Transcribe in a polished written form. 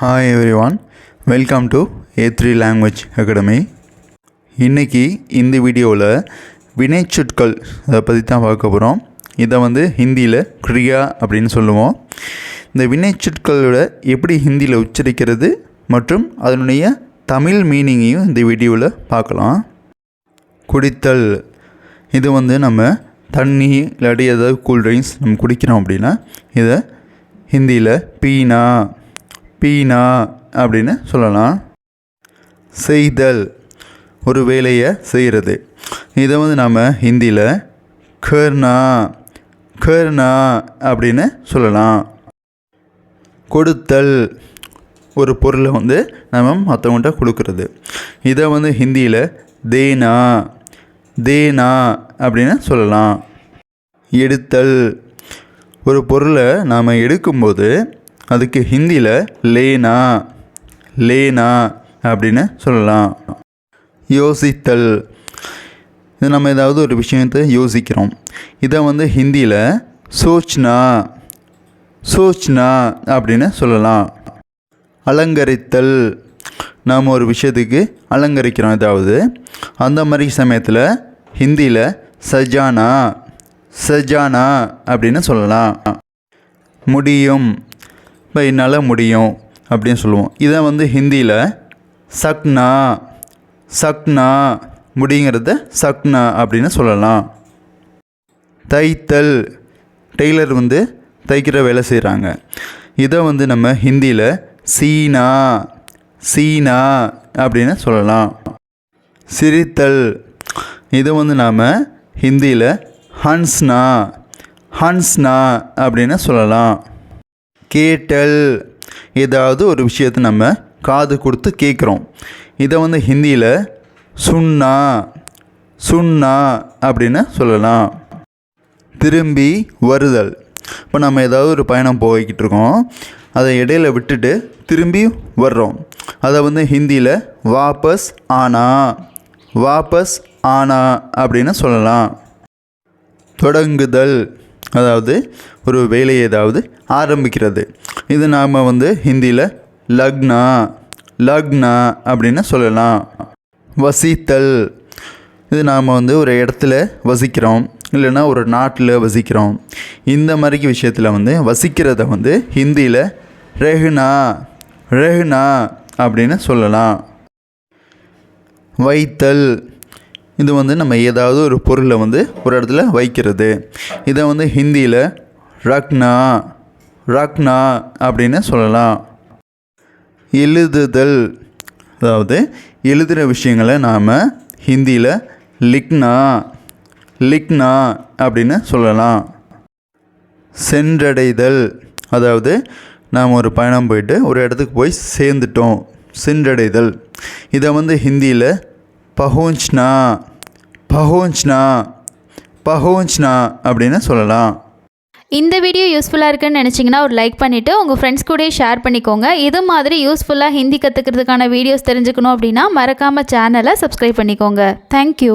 Hi everyone, welcome to A3 Language Academy. இன்னைக்கு இந்த வீடியோவில் வினைச்சொற்கள் அதை பற்றி தான் பார்க்க போகிறோம். இதை ஹிந்தியில் கிரியா அப்படின்னு சொல்லுவோம். இந்த வினைச்சொற்களோட எப்படி ஹிந்தியில் உச்சரிக்கிறது மற்றும் அதனுடைய தமிழ் மீனிங்கையும் இந்த வீடியோவில் பார்க்கலாம். குடித்தல், இது நம்ம தண்ணி இல்லாட்டி ஏதாவது கூல்ட்ரிங்க்ஸ் நம்ம குடிக்கிறோம் அப்படின்னா இதை ஹிந்தியில் பீனா பீனா அப்படின்னு சொல்லலாம். செய்தல், ஒரு வேலையை செய்கிறது. இதை நம்ம ஹிந்தியில் கர்னா கர்னா அப்படின்னு சொல்லலாம். கொடுத்தல், ஒரு பொருளை நம்ம மற்றவங்கள்ட்ட கொடுக்கறது. இதை ஹிந்தியில் தேனா தேனா அப்படின்னு சொல்லலாம். எடுத்தல், ஒரு பொருளை நாம் எடுக்கும்போது அதுக்கு ஹிந்தியில் லேனா லேனா அப்படின்னு சொல்லலாம். யோசித்தல், இது நம்ம ஏதாவது ஒரு விஷயத்தை யோசிக்கிறோம். இதை ஹிந்தியில் சோச்னா சோச்னா அப்படின்னு சொல்லலாம். அலங்கரித்தல், நாம் ஒரு விஷயத்துக்கு அலங்கரிக்கிறோம் ஏதாவது, அந்த மாதிரி சமயத்தில் ஹிந்தியில் சஜானா சஜானா அப்படின்னு சொல்லலாம். முடியும், இப்போ என்னால் முடியும் அப்படின்னு சொல்லுவோம். இதை ஹிந்தியில் சக்னா சக்னா, முடிங்கிறத சக்னா அப்படின்னு சொல்லலாம். தைத்தல், டெய்லர் தைக்கிற வேலை செய்கிறாங்க. இதை நம்ம ஹிந்தியில் சீனா சீனா அப்படின்னு சொல்லலாம். சிரித்தல், இதை நாம் ஹிந்தியில் ஹன்ஸ்னா ஹன்ஸ்னா அப்படின்னு சொல்லலாம். கேட்டல், ஏதாவது ஒரு விஷயத்தை நம்ம காது கொடுத்து கேட்குறோம். இதை ஹிந்தியில் சுன்னா சுன்னா அப்படின்னு சொல்லலாம். திரும்பி வருதல், இப்போ நம்ம ஏதாவது ஒரு பயணம் போய்கிட்டு இருக்கோம், அதை இடையில விட்டுட்டு திரும்பி வர்றோம். அதை ஹிந்தியில் வாபஸ் ஆனா வாபஸ் ஆனா அப்படின்னு சொல்லலாம். தொடங்குதல், அதாவது ஒரு வேலையை ஏதாவது ஆரம்பிக்கிறது. இது நாம் ஹிந்தியில் லக்னா லக்னா அப்படின்னு சொல்லலாம். வசித்தல், இது நாம் ஒரு இடத்துல வசிக்கிறோம், இல்லைன்னா ஒரு நாட்டில் வசிக்கிறோம். இந்த மாதிரி விஷயத்தில் வசிக்கிறத ஹிந்தியில் ரெஹ்னா ரெஹ்னா அப்படின்னு சொல்லலாம். வைத்தல், இது நம்ம ஏதாவது ஒரு பொருளை ஒரு இடத்துல வைக்கிறது. இதை ஹிந்தியில் ரக்னா ரக்னா அப்படின்னு சொல்லலாம். எழுதுதல், அதாவது எழுதுகிற விஷயங்களை நாம் ஹிந்தியில் லிக்னா லிக்னா அப்படின்னு சொல்லலாம். சென்றடைதல், அதாவது நாம் ஒரு பயணம் போயிட்டு ஒரு இடத்துக்கு போய் சேர்ந்துட்டோம், சென்றடைதல். இதை ஹிந்தியில் பஹோஞ்ச்னா பஹோஞ்ச்னா பஹோஞ்ச்னா அப்படின்னு சொல்லலாம். இந்த வீடியோ யூஸ்ஃபுல்லாக இருக்குன்னு நினச்சிங்கன்னா ஒரு லைக் பண்ணிவிட்டு உங்கள் ஃப்ரெண்ட்ஸ் கூட ஷேர் பண்ணிக்கோங்க. இது மாதிரி யூஸ்ஃபுல்லாக ஹிந்தி கற்றுக்கிறதுக்கான வீடியோஸ் தெரிஞ்சுக்கணும் அப்படின்னா மறக்காமல் சேனலை சப்ஸ்கிரைப் பண்ணிக்கோங்க. தேங்க்யூ.